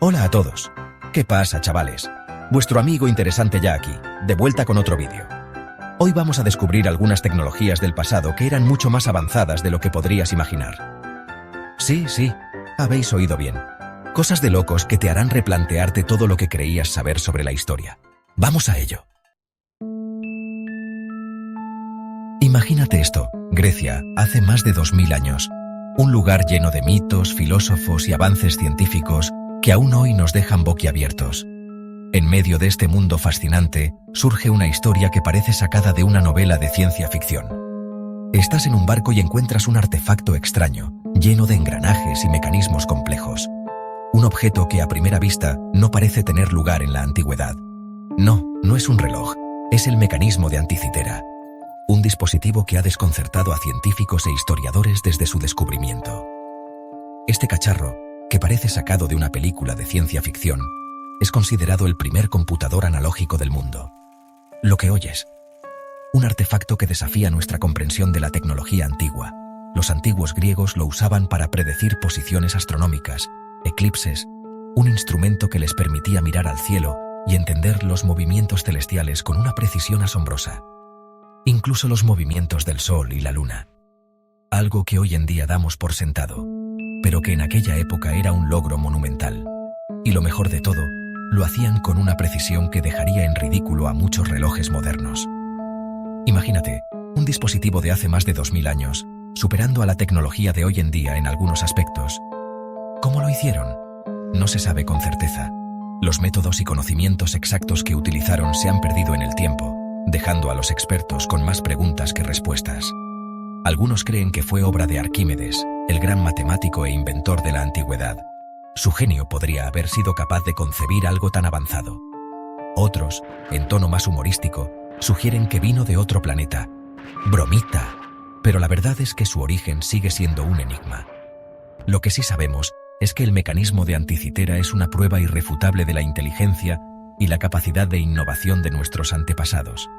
Hola a todos. ¿Qué pasa, chavales? Vuestro amigo interesante ya aquí, de vuelta con otro vídeo. Hoy vamos a descubrir algunas tecnologías del pasado que eran mucho más avanzadas de lo que podrías imaginar. Sí, habéis oído bien. Cosas de locos que te harán replantearte todo lo que creías saber sobre la historia. Vamos a ello. Imagínate esto, Grecia, hace más de 2000 años. Un lugar lleno de mitos, filósofos y avances científicos que aún hoy nos dejan boquiabiertos. En medio de este mundo fascinante, surge una historia que parece sacada de una novela de ciencia ficción. Estás en un barco y encuentras un artefacto extraño, lleno de engranajes y mecanismos complejos. Un objeto que a primera vista no parece tener lugar en la antigüedad. No es un reloj, es el mecanismo de Anticitera. Un dispositivo que ha desconcertado a científicos e historiadores desde su descubrimiento. Este cacharro, que parece sacado de una película de ciencia ficción, es considerado el primer computador analógico del mundo. Lo que oyes. Un artefacto que desafía nuestra comprensión de la tecnología antigua. Los antiguos griegos lo usaban para predecir posiciones astronómicas, eclipses, un instrumento que les permitía mirar al cielo y entender los movimientos celestiales con una precisión asombrosa. Incluso los movimientos del Sol y la Luna. Algo que hoy en día damos por sentado, pero que en aquella época era un logro monumental. Y lo mejor de todo, lo hacían con una precisión que dejaría en ridículo a muchos relojes modernos. Imagínate, un dispositivo de hace más de 2000 años, superando a la tecnología de hoy en día en algunos aspectos. ¿Cómo lo hicieron? No se sabe con certeza. Los métodos y conocimientos exactos que utilizaron se han perdido en el tiempo, dejando a los expertos con más preguntas que respuestas. Algunos creen que fue obra de Arquímedes, el gran matemático e inventor de la antigüedad. Su genio podría haber sido capaz de concebir algo tan avanzado. Otros, en tono más humorístico, sugieren que vino de otro planeta. ¡Bromita! Pero la verdad es que su origen sigue siendo un enigma. Lo que sí sabemos es que el mecanismo de Anticitera es una prueba irrefutable de la inteligencia y la capacidad de innovación de nuestros antepasados.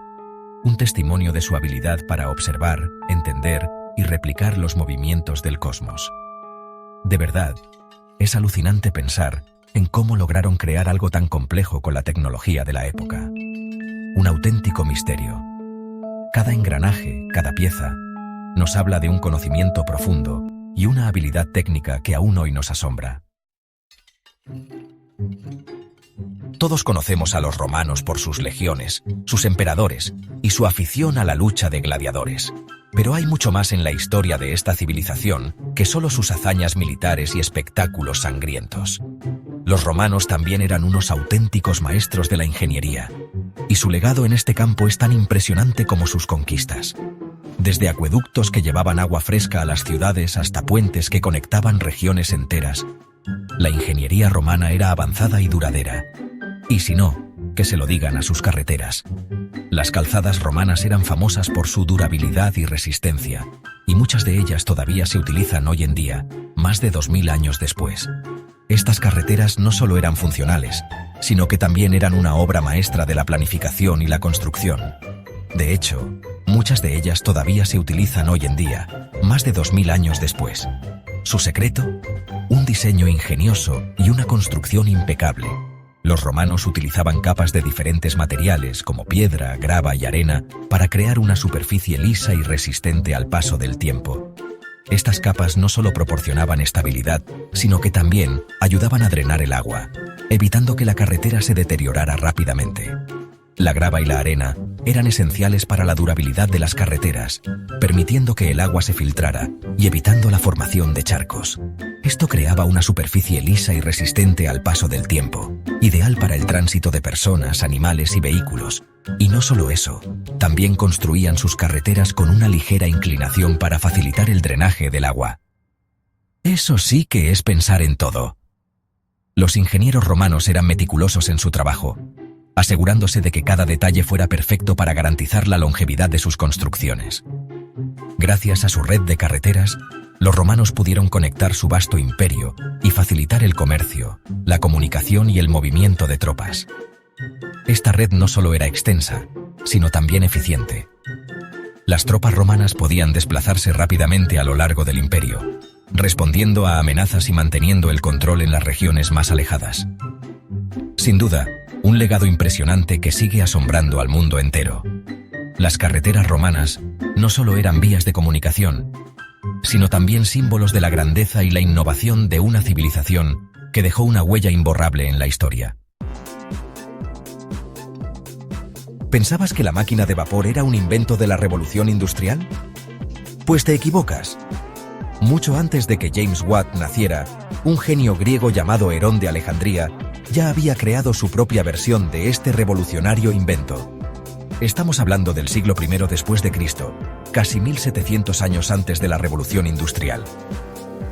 Un testimonio de su habilidad para observar, entender y replicar los movimientos del cosmos. De verdad, es alucinante pensar en cómo lograron crear algo tan complejo con la tecnología de la época. Un auténtico misterio. Cada engranaje, cada pieza, nos habla de un conocimiento profundo y una habilidad técnica que aún hoy nos asombra. Todos conocemos a los romanos por sus legiones, sus emperadores y su afición a la lucha de gladiadores. Pero hay mucho más en la historia de esta civilización que solo sus hazañas militares y espectáculos sangrientos. Los romanos también eran unos auténticos maestros de la ingeniería, y su legado en este campo es tan impresionante como sus conquistas. Desde acueductos que llevaban agua fresca a las ciudades hasta puentes que conectaban regiones enteras, la ingeniería romana era avanzada y duradera. Y si no, que se lo digan a sus carreteras. Las calzadas romanas eran famosas por su durabilidad y resistencia, y muchas de ellas todavía se utilizan hoy en día, más de 2000 años después. Estas carreteras no solo eran funcionales, sino que también eran una obra maestra de la planificación y la construcción. De hecho, muchas de ellas todavía se utilizan hoy en día, más de 2000 años después. ¿Su secreto? Un diseño ingenioso y una construcción impecable. Los romanos utilizaban capas de diferentes materiales como piedra, grava y arena para crear una superficie lisa y resistente al paso del tiempo. Estas capas no solo proporcionaban estabilidad, sino que también ayudaban a drenar el agua, evitando que la carretera se deteriorara rápidamente. La grava y la arena eran esenciales para la durabilidad de las carreteras, permitiendo que el agua se filtrara y evitando la formación de charcos. Esto creaba una superficie lisa y resistente al paso del tiempo, ideal para el tránsito de personas, animales y vehículos. Y no solo eso, también construían sus carreteras con una ligera inclinación para facilitar el drenaje del agua. Eso sí que es pensar en todo. Los ingenieros romanos eran meticulosos en su trabajo, asegurándose de que cada detalle fuera perfecto para garantizar la longevidad de sus construcciones. Gracias a su red de carreteras, los romanos pudieron conectar su vasto imperio y facilitar el comercio, la comunicación y el movimiento de tropas. Esta red no solo era extensa, sino también eficiente. Las tropas romanas podían desplazarse rápidamente a lo largo del imperio, respondiendo a amenazas y manteniendo el control en las regiones más alejadas. Sin duda, un legado impresionante que sigue asombrando al mundo entero. Las carreteras romanas no solo eran vías de comunicación, sino también símbolos de la grandeza y la innovación de una civilización que dejó una huella imborrable en la historia. ¿Pensabas que la máquina de vapor era un invento de la revolución industrial? Pues te equivocas. Mucho antes de que James Watt naciera, un genio griego llamado Herón de Alejandría ya había creado su propia versión de este revolucionario invento. Estamos hablando del siglo I después de Cristo, casi 1700 años antes de la revolución industrial.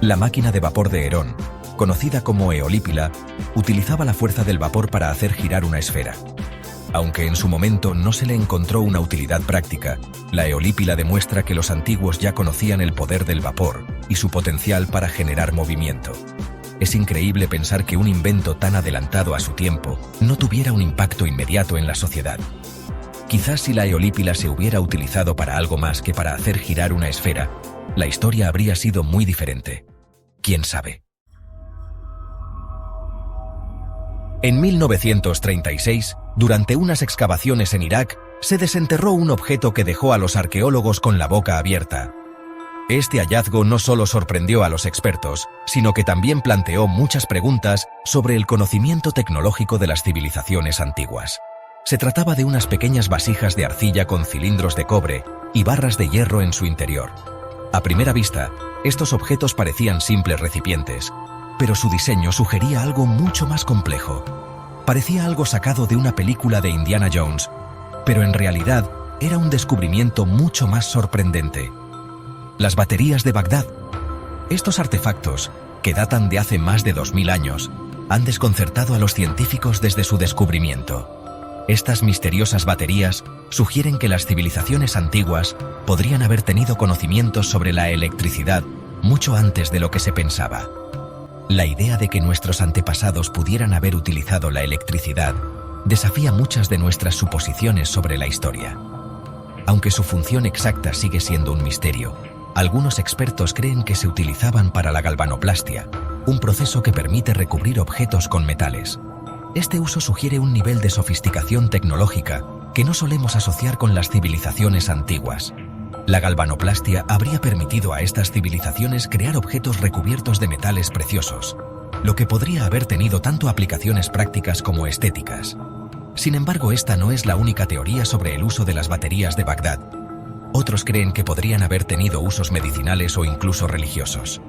La máquina de vapor de Herón, conocida como eolípila, utilizaba la fuerza del vapor para hacer girar una esfera. Aunque en su momento no se le encontró una utilidad práctica, la eolípila demuestra que los antiguos ya conocían el poder del vapor y su potencial para generar movimiento. Es increíble pensar que un invento tan adelantado a su tiempo no tuviera un impacto inmediato en la sociedad. Quizás si la eolípila se hubiera utilizado para algo más que para hacer girar una esfera, la historia habría sido muy diferente. ¿Quién sabe? En 1936, durante unas excavaciones en Irak, se desenterró un objeto que dejó a los arqueólogos con la boca abierta. Este hallazgo no solo sorprendió a los expertos, sino que también planteó muchas preguntas sobre el conocimiento tecnológico de las civilizaciones antiguas. Se trataba de unas pequeñas vasijas de arcilla con cilindros de cobre y barras de hierro en su interior. A primera vista, estos objetos parecían simples recipientes, pero su diseño sugería algo mucho más complejo. Parecía algo sacado de una película de Indiana Jones, pero en realidad era un descubrimiento mucho más sorprendente. Las baterías de Bagdad. Estos artefactos, que datan de hace más de 2000 años, han desconcertado a los científicos desde su descubrimiento. Estas misteriosas baterías sugieren que las civilizaciones antiguas podrían haber tenido conocimientos sobre la electricidad mucho antes de lo que se pensaba. La idea de que nuestros antepasados pudieran haber utilizado la electricidad desafía muchas de nuestras suposiciones sobre la historia. Aunque su función exacta sigue siendo un misterio, algunos expertos creen que se utilizaban para la galvanoplastia, un proceso que permite recubrir objetos con metales. Este uso sugiere un nivel de sofisticación tecnológica que no solemos asociar con las civilizaciones antiguas. La galvanoplastia habría permitido a estas civilizaciones crear objetos recubiertos de metales preciosos, lo que podría haber tenido tanto aplicaciones prácticas como estéticas. Sin embargo, esta no es la única teoría sobre el uso de las baterías de Bagdad. Otros creen que podrían haber tenido usos medicinales o incluso religiosos.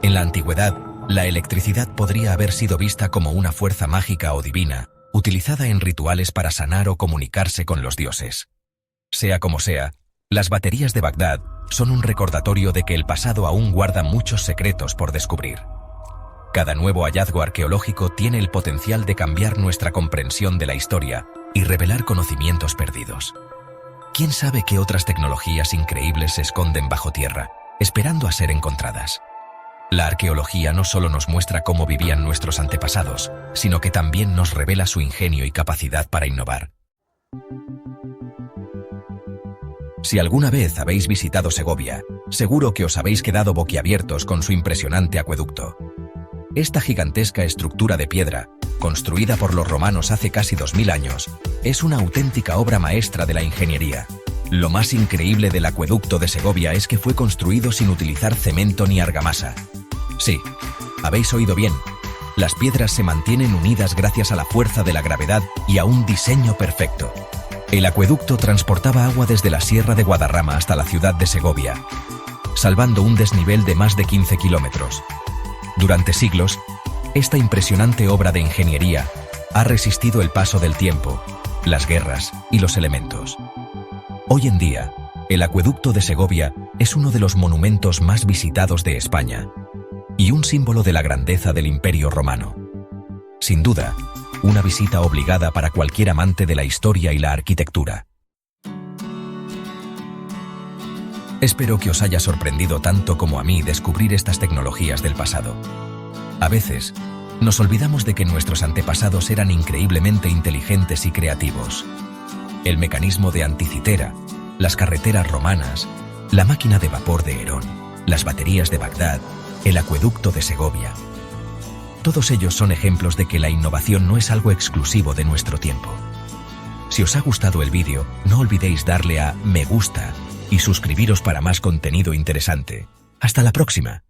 En la antigüedad, la electricidad podría haber sido vista como una fuerza mágica o divina, utilizada en rituales para sanar o comunicarse con los dioses. Sea como sea, las baterías de Bagdad son un recordatorio de que el pasado aún guarda muchos secretos por descubrir. Cada nuevo hallazgo arqueológico tiene el potencial de cambiar nuestra comprensión de la historia y revelar conocimientos perdidos. ¿Quién sabe qué otras tecnologías increíbles se esconden bajo tierra, esperando a ser encontradas? La arqueología no solo nos muestra cómo vivían nuestros antepasados, sino que también nos revela su ingenio y capacidad para innovar. Si alguna vez habéis visitado Segovia, seguro que os habéis quedado boquiabiertos con su impresionante acueducto. Esta gigantesca estructura de piedra, construida por los romanos hace casi 2000 años, es una auténtica obra maestra de la ingeniería. Lo más increíble del acueducto de Segovia es que fue construido sin utilizar cemento ni argamasa. Sí, habéis oído bien. Las piedras se mantienen unidas gracias a la fuerza de la gravedad y a un diseño perfecto. El acueducto transportaba agua desde la Sierra de Guadarrama hasta la ciudad de Segovia, salvando un desnivel de más de 15 kilómetros. Durante siglos, esta impresionante obra de ingeniería ha resistido el paso del tiempo, las guerras y los elementos. Hoy en día, el acueducto de Segovia es uno de los monumentos más visitados de España y un símbolo de la grandeza del Imperio Romano. Sin duda, una visita obligada para cualquier amante de la historia y la arquitectura. Espero que os haya sorprendido tanto como a mí descubrir estas tecnologías del pasado. A veces, nos olvidamos de que nuestros antepasados eran increíblemente inteligentes y creativos. El mecanismo de Anticitera, las carreteras romanas, la máquina de vapor de Herón, las baterías de Bagdad el acueducto de Segovia. Todos ellos son ejemplos de que la innovación no es algo exclusivo de nuestro tiempo. Si os ha gustado el vídeo, no olvidéis darle a me gusta y suscribiros para más contenido interesante. ¡Hasta la próxima!